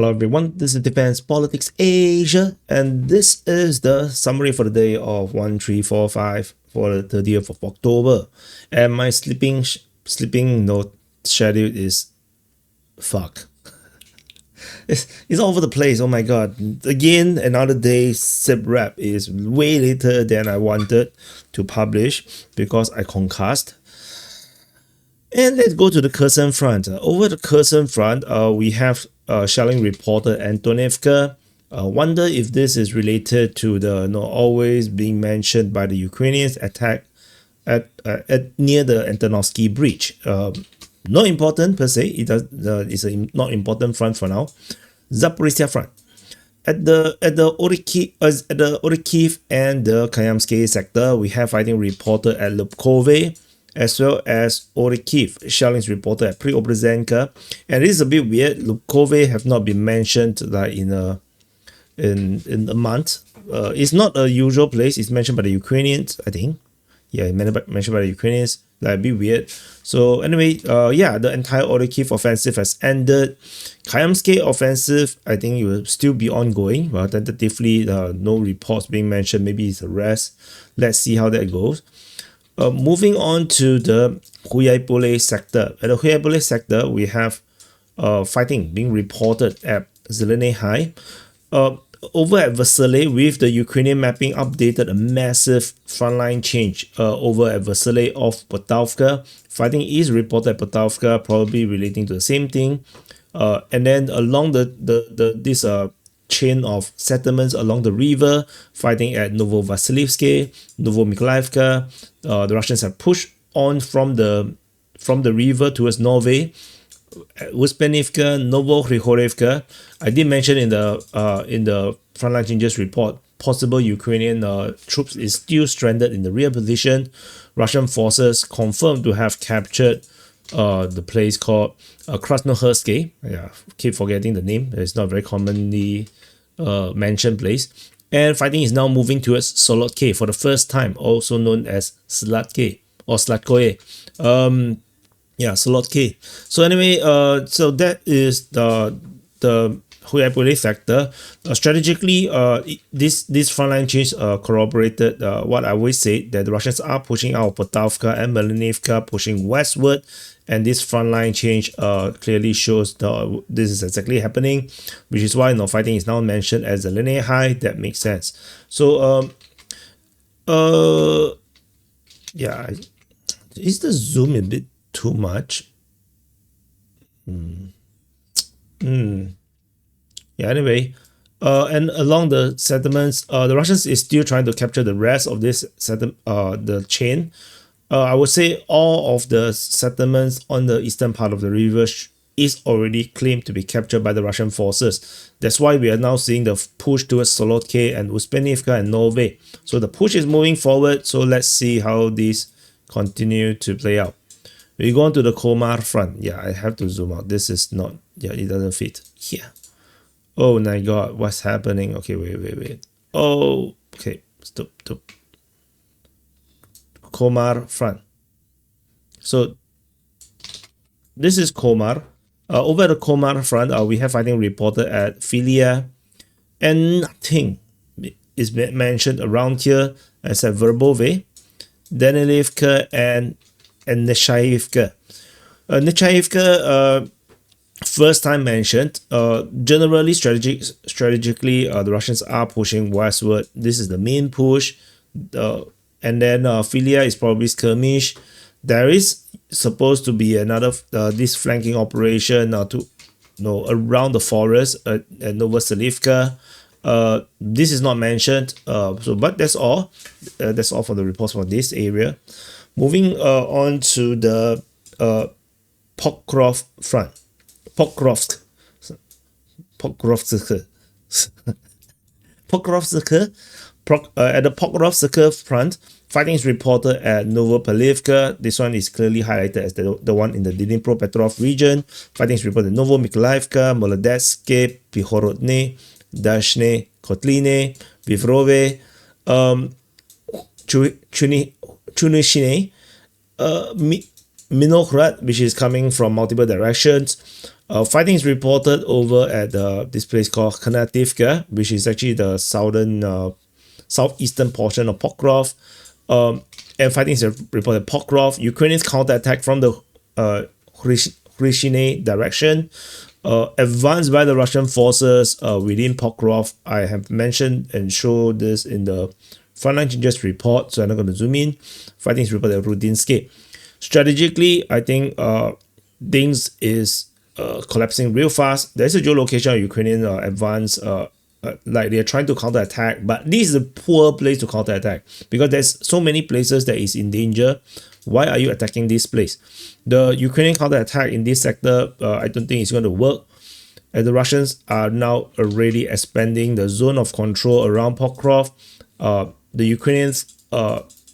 Hello everyone, this is Defense Politics Asia, and this is the summary for the day of 1345 for the 30th of October. And my sleeping note schedule is fuck. It's all over the place. Oh my god. Again, another day. SITREP is way later than I wanted to publish because I concussed. And let's go to the Kherson front. Over the Kherson front, we have shelling reported Antonivka. Wonder if this is related to the always being mentioned by the Ukrainians attack at near the Antonovsky Bridge. Not important per se. It's a not important front for now. Zaporizhia front. At the Orikhiv and the KUPYANSK sector, we have fighting reported at Lubkove, as well as Orikhiv. Shelling is reported at Preobrazhenka, and it is a bit weird. Lubkove have not been mentioned like in a month. It's not a usual place. It's mentioned by the Ukrainians, I think. Yeah, mentioned by the Ukrainians. Like a bit weird. So anyway, yeah, the entire Orikhiv offensive has ended. KUPYANSK offensive, I think it will still be ongoing. But tentatively, no reports being mentioned. Maybe it's a rest. Let's see how that goes. Moving on to the Huyaipole sector. At the Huyaipole sector, we have fighting being reported at Zeleny High. Over at Vasily, with the Ukrainian mapping updated, a massive frontline change over at Vasily of Poltavka. Fighting is reported at Poltavka, probably relating to the same thing. And then along this chain of settlements along the river, fighting at Novovasilievsky, Novomyklaivka. The Russians have pushed on from the river towards Novy, Uspenivka, Novogrigoryevka. I did mention in the frontline changes report, possible Ukrainian troops is still stranded in the rear position. Russian forces confirmed to have captured the place called Krasnohorsky. Yeah, keep forgetting the name. It's not very commonly mentioned place. And fighting is now moving towards Solotke for the first time, also known as Slatke or Slatkoye. Yeah, Solotke. So anyway, so that is the Huyaipole sector. Strategically, this frontline change corroborated what I always say, that the Russians are pushing out Poltavka and Melanivka, pushing westward, and this frontline change clearly shows this is exactly happening, which is why fighting is now mentioned as a linear high. That makes sense. So yeah, is the zoom a bit too much? Yeah, anyway, and along the settlements, the Russians is still trying to capture the rest of this the chain. I would say all of the settlements on the eastern part of the river is already claimed to be captured by the Russian forces. That's why we are now seeing the push towards Solotke and Uspenivka and Novy. So the push is moving forward. So let's see how these continue to play out. We go on to the Komar front. Yeah, I have to zoom out. This is not, yeah, it doesn't fit here. Oh my god, what's happening? Okay, wait. Oh, okay, stop. Komar front. So this is Komar. Over the Komar front, we have fighting reported at Filia, and nothing is mentioned around here except Verbove, Danilivka, and Neshaivka. Neshaivka, first time mentioned. Generally, strategically, the Russians are pushing westward. This is the main push. And then Filia is probably skirmish. There is supposed to be another this flanking operation around the forest at Novoselivka. This is not mentioned. But that's all. That's all for the reports for this area. Moving on to the Pokrovsk front. Pokrovsk. At the Pokrovsk front, fighting is reported at Novopalivka. This one is clearly highlighted as the one in the Dnipro-Petrov region. Fighting is reported at Novomyklaivka, Molodetske, Pihorodne, Dashne, Kotline, Vivrove, Chunishine, Minokhrad, which is coming from multiple directions. Fighting is reported over at this place called Kanativka, which is actually the southeastern portion of Pokrovsk. And fighting is reported at Pokrovsk. Ukrainians counterattack from the Hrishine direction. Advanced by the Russian forces within Pokrovsk. I have mentioned and showed this in the frontline changes report, so I'm not going to zoom in. Fighting is reported at Rudinsky. Strategically, I think things is collapsing real fast. There's a geolocation of Ukrainian advance, like they're trying to counterattack, but this is a poor place to counterattack because there's so many places that is in danger. Why are you attacking this place? The Ukrainian counterattack in this sector, I don't think it's going to work. And the Russians are now already expanding the zone of control around Pokrovsk. The Ukrainians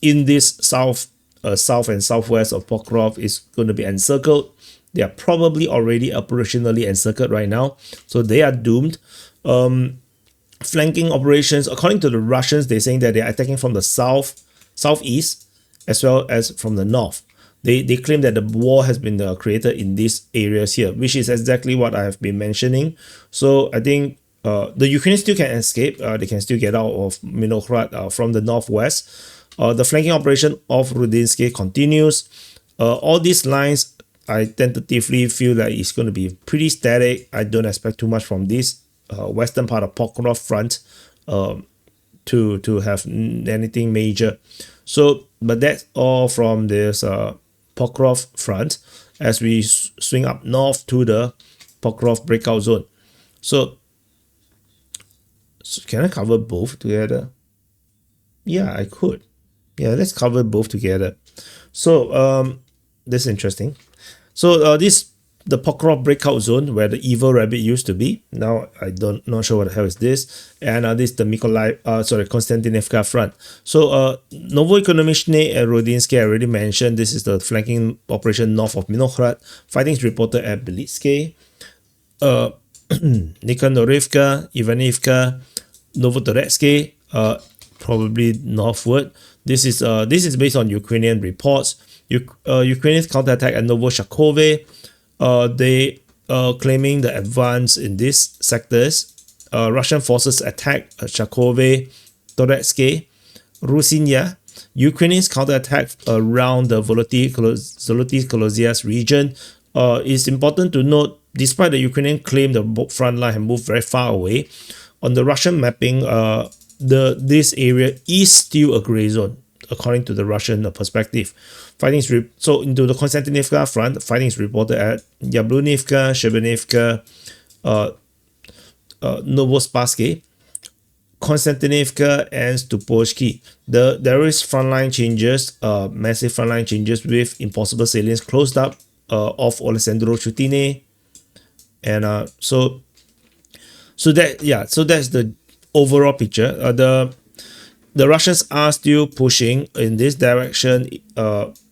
in this south and southwest of Pokrovsk is going to be encircled. They are probably already operationally encircled right now, so they are doomed. Flanking operations, according to the Russians, they're saying that they are attacking from the southeast, as well as from the north. They claim that the war has been created in these areas here, which is exactly what I have been mentioning. So I think the Ukrainians still can escape. They can still get out of Minokhrad from the northwest. The flanking operation of Rudinsky continues. All these lines, I tentatively feel that it's going to be pretty static. I don't expect too much from this western part of Pokrovsk front to have anything major. So, but that's all from this Pokrovsk front as we swing up north to the Pokrovsk breakout zone. So can I cover both together? Yeah, I could. Yeah, let's cover both together. So this is interesting. So the Pokrovsk breakout zone where the evil rabbit used to be. Now not sure what the hell is this. And this is the Konstantinivka front. So Novoekonomichny and Rudinsky I already mentioned. This is the flanking operation north of Minokhrad. Fighting is reported at Belitsky, Nikhanorivka, Ivanivka, Novotoretsky, probably northward. This is based on Ukrainian reports. Ukrainians counterattack at Novoshakove. They claiming the advance in these sectors. Russian forces attack Shakove, Toretsky, Rusinya. Ukrainians counterattack around the Zoloty-Kolozias region. It's important to note, despite the Ukrainian claim the front line have moved very far away, on the Russian mapping, this area is still a gray zone, according to the Russian perspective. Fighting is so into the Konstantinivka front, fighting is reported at Yablunivka, Shebenivka, Novospassky, Konstantinivka, and Stupovsky. There is frontline changes, massive frontline changes with impossible salients closed up off Alexandro Chutine, and so that's the overall picture. The Russians are still pushing in this direction,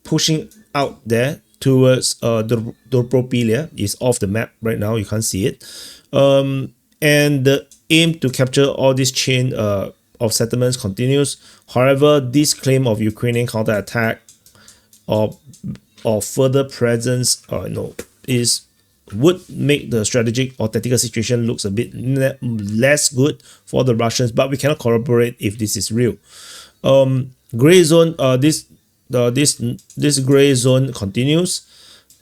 pushing out there towards Dobropilia is off the map right now. You can't see it. And the aim to capture all this chain of settlements continues. However, this claim of Ukrainian counterattack or further presence, would make the strategic or tactical situation looks a bit less good for the Russians, but we cannot corroborate if this is real. Gray zone, this gray zone continues.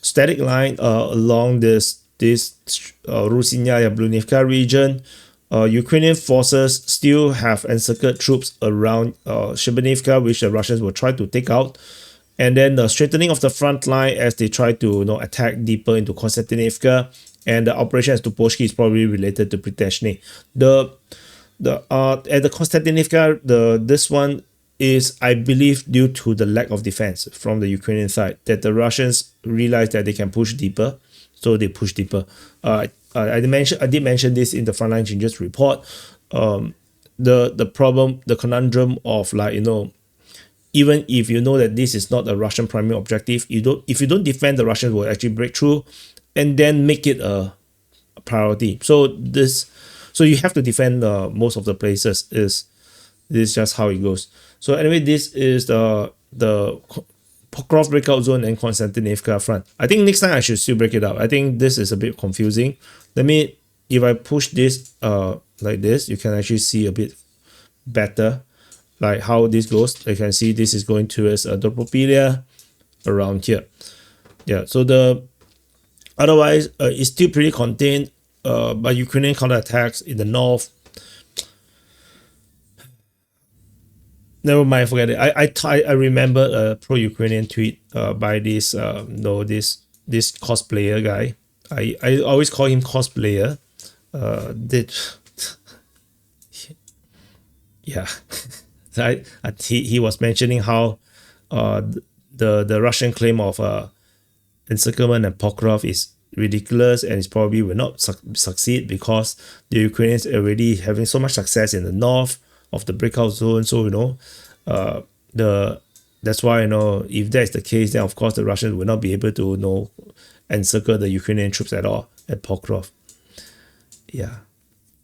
Static line along this Rusinya Yablunivka region. Ukrainian forces still have encircled troops around Shebenivka, which the Russians will try to take out. And then the strengthening of the front line as they try to attack deeper into Konstantinivka, and the operation as Tuposhki is probably related to Priteshny. At the Konstantinivka, this one is, I believe, due to the lack of defense from the Ukrainian side, that the Russians realized that they can push deeper, so they push deeper. I did mention this in the frontline changes report. The problem, the conundrum of even if you know that this is not a Russian primary objective, if you don't defend, the Russians will actually break through and then make it a priority. So you have to defend most of the places. This is just how it goes. So anyway, this is the Pokrovsk breakout zone and Konstantinivka front. I think next time I should still break it up. I think this is a bit confusing. Let me, if I push this like this, you can actually see a bit better like how this goes. You can see this is going towards Dropopilia around here. Yeah, so the otherwise it's still pretty contained, but Ukrainian counterattacks in the north. Never mind, forget it. I remember a pro-Ukrainian tweet by this this cosplayer guy. I always call him cosplayer. Yeah, he was mentioning how the Russian claim of encirclement and Pokrovsk is ridiculous, and it probably will not succeed because the Ukrainians are already having so much success in the north of the breakout zone. So that's why if that is the case, then of course the Russians will not be able to encircle the Ukrainian troops at all at Pokrovsk. Yeah,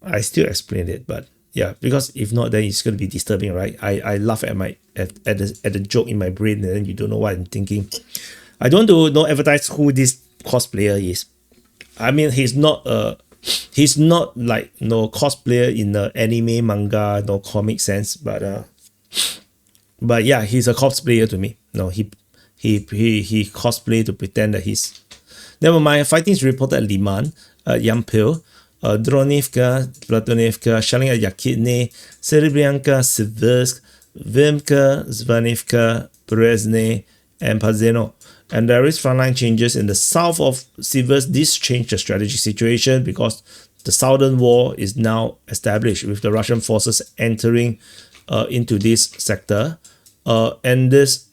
I still explained it, but yeah, because if not, then it's going to be disturbing, right? I laugh at the joke in my brain, and then you don't know what I'm thinking. I don't want to advertise who this cosplayer is. I mean, he's not like cosplayer in the anime, manga, comic sense, but yeah, he's a cosplayer to me. He cosplay to pretend that he's. Never mind. Fighting is reported at Liman, Yampil, Dronivka, Platonivka, shelling at Yakitne, Serebryanka, Siversk, Vimka, Zvanivka, Brezhne, and Pazeno. And there is frontline changes in the south of Siversk. This changed the strategic situation because the southern wall is now established with the Russian forces entering into this sector. And this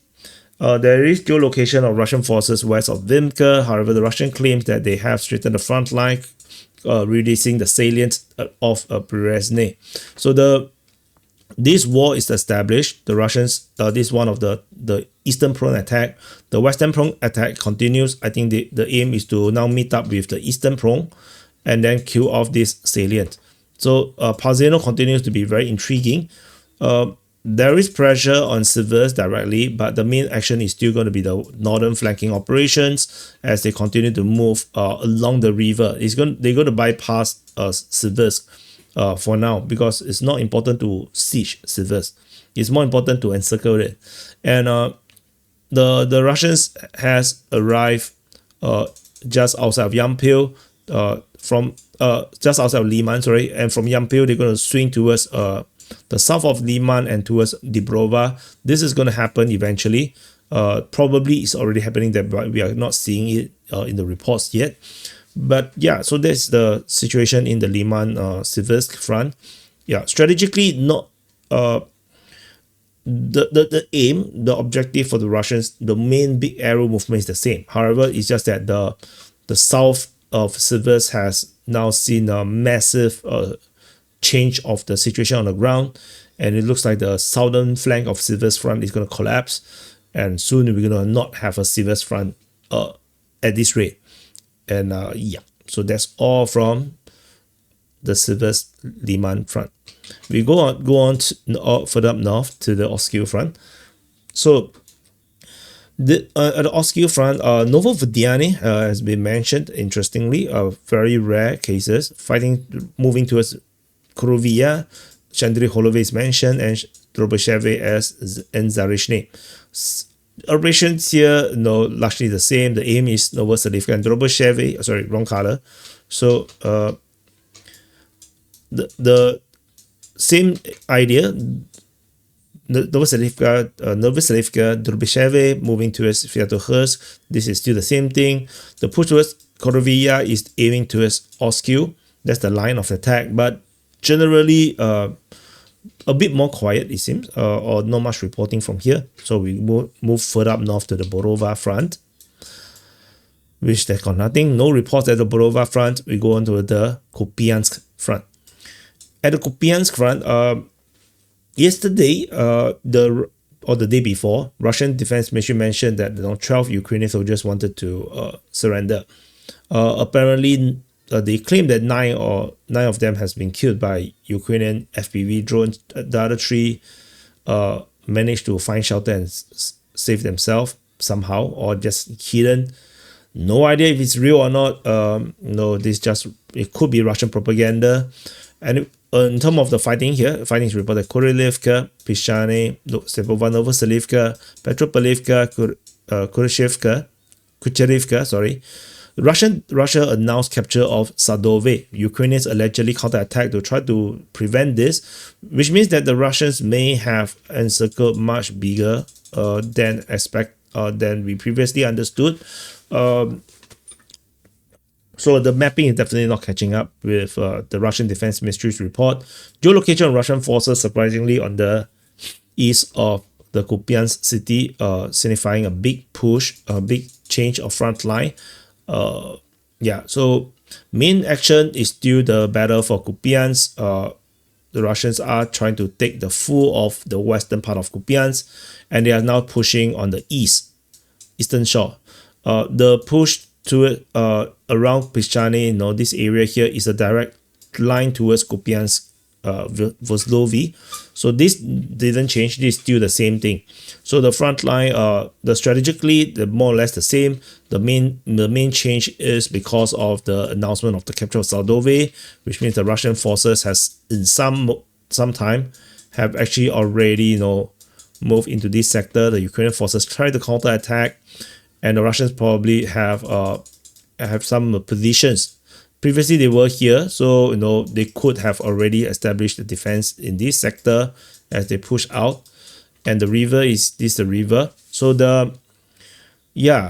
there is geolocation of Russian forces west of Vimka. However, the Russian claims that they have straightened the front line, releasing the salient of Brezhne. So this wall is established. The Russians, this is one of the eastern prone attack. The western prone attack continues. I think the aim is to now meet up with the eastern prone and then kill off this salient. So Pazeno continues to be very intriguing. There is pressure on Siversk directly, but the main action is still going to be the northern flanking operations as they continue to move along the river. They're going to bypass Siversk for now because it's not important to siege Siversk. It's more important to encircle it. And the Russians has arrived just outside of Yampil, just outside of Liman, sorry, and from Yampil they're going to swing towards the south of Liman and towards Dibrova. This is going to happen eventually. Probably it's already happening there, but we are not seeing it in the reports yet. But yeah, so that's the situation in the Liman Siversk front. Yeah, strategically, not the aim, the objective for the Russians, the main big arrow movement is the same. However, it's just that the south of Siversk has now seen a massive change of the situation on the ground, and it looks like the southern flank of Siversk front is going to collapse, and soon we're going to not have a Siversk front at this rate. And yeah, so that's all from the Siversk Liman front. We go on further up north to the Oskil front. So at the Oskil front, Novovodyanny has been mentioned. Interestingly, very rare cases fighting moving towards Kurovia. Chandri Holovey is mentioned, and Drobasheve and Zarishny. Operations here, largely the same. The aim is Novoselivka and Drobasheve. Sorry, wrong color. So the same idea. Novoselivka, Drobasheve moving towards Sviatohursk. This is still the same thing. The push towards Kurovia is aiming towards Oskil. That's the line of attack, but generally a bit more quiet, it seems, or not much reporting from here. So we move further up north to the Borova front, which there's got nothing. No reports at the Borova front. We go on to the Kupyansk front. At the Kupyansk front, yesterday, or the day before, Russian Defense Ministry mentioned that 12 Ukrainian soldiers wanted to surrender. Apparently, they claim that nine of them has been killed by Ukrainian FPV drones. The other 3 managed to find shelter and save themselves. somehow or just hidden. No idea if it's real or not. No, it could be Russian propaganda. And in terms of the fighting here, fighting is reported Kurilivka, Pishane, Stepanova-Vasilivka, Petropavlivka, Kucherivka, sorry. Russia announced capture of Sadove. Ukrainians allegedly counterattacked to try to prevent this, which means that the Russians may have encircled much bigger than we previously understood. So the mapping is definitely not catching up with the Russian Defense Ministry's report. Geolocation of Russian forces surprisingly on the east of the Kupyansk city, signifying a big push, a big change of front line. Yeah, so main action is still the battle for Kupyansk. The Russians are trying to take the full of the western part of Kupyansk, and they are now pushing on the eastern shore. The push to it around Pishane, this area here is a direct line towards Kupyansk, Voslovy. So this didn't change. This is still the same thing. So the front line, strategically, they're more or less the same. The main change is because of the announcement of the capture of Sadove, which means the Russian forces has in some time have actually already moved into this sector. The Ukrainian forces try to counterattack, and the Russians probably have some positions. Previously they were here, so they could have already established the defense in this sector as they push out. And the river is the river. So it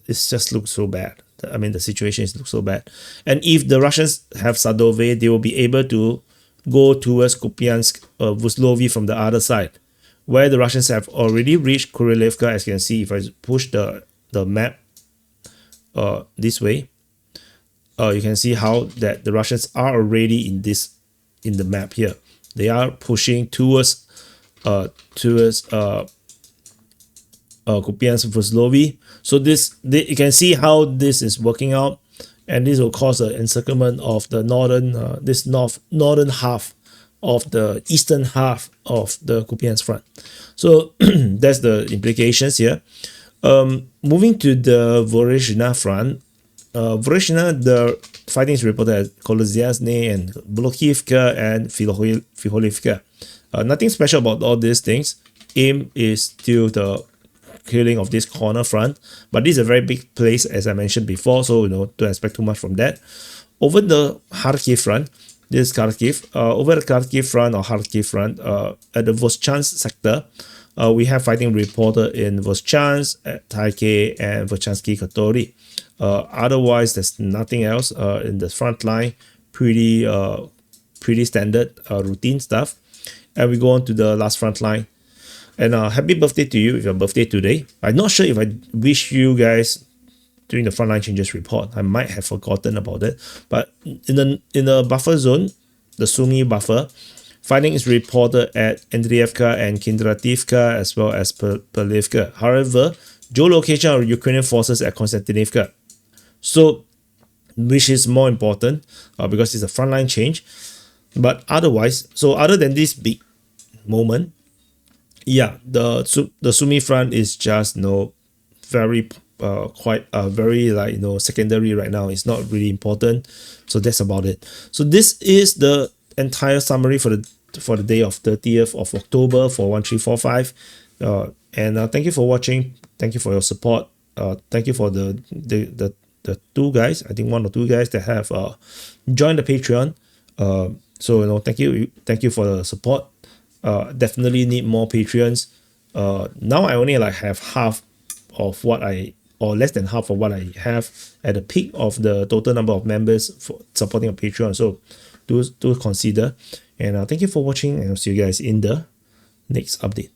just looks so bad. I mean, the situation looks so bad. And if the Russians have Sadove, they will be able to go towards Kupyansk, Voslovy from the other side, where the Russians have already reached Kurilivka. As you can see, if I push the map this way, you can see how that the Russians are already in the map here. They are pushing towards Kupyansk, Voslovy. So you can see how this is working out, and this will cause an encirclement of the northern half of the eastern half of the Kupyansk front. So that's the implications here. Moving to the Voronezh front, the fighting is reported at Koloziasny and Blokhivka and Fiholivka. Nothing special about all these things. Aim is still the killing of this corner front, but this is a very big place, as I mentioned before, so don't expect too much from that. Over the Kharkiv front, this is Kharkiv. Over the Kharkiv front or Kharkiv front, at the Voschansk sector, we have fighting reported in Voschansk, Taike, and Vochansky Katori. Otherwise, there's nothing else in the front line. Pretty standard routine stuff. And we go on to the last front line. And happy birthday to you if your birthday today. I'm not sure if I wish you guys during the frontline changes report. I might have forgotten about it. But in the buffer zone, the Sumy buffer, fighting is reported at Andriivka and Kindrativka as well as Perlivka. However, geolocation of Ukrainian forces at Konstantinivka. So, which is more important because it's a frontline change. But otherwise, so other than this big moment, yeah, the Sumy front is just very secondary right now. It's not really important. So that's about it. So this is the entire summary for the day of 30th of October for 1345. And thank you for watching. Thank you for your support. Thank you for the two guys. I think one or two guys that have joined the Patreon. So thank you for the support. Definitely need more Patreons. Now I only have half of what less than half of what I have at the peak of the total number of members for supporting a Patreon. So do consider. And thank you for watching, and I'll see you guys in the next update.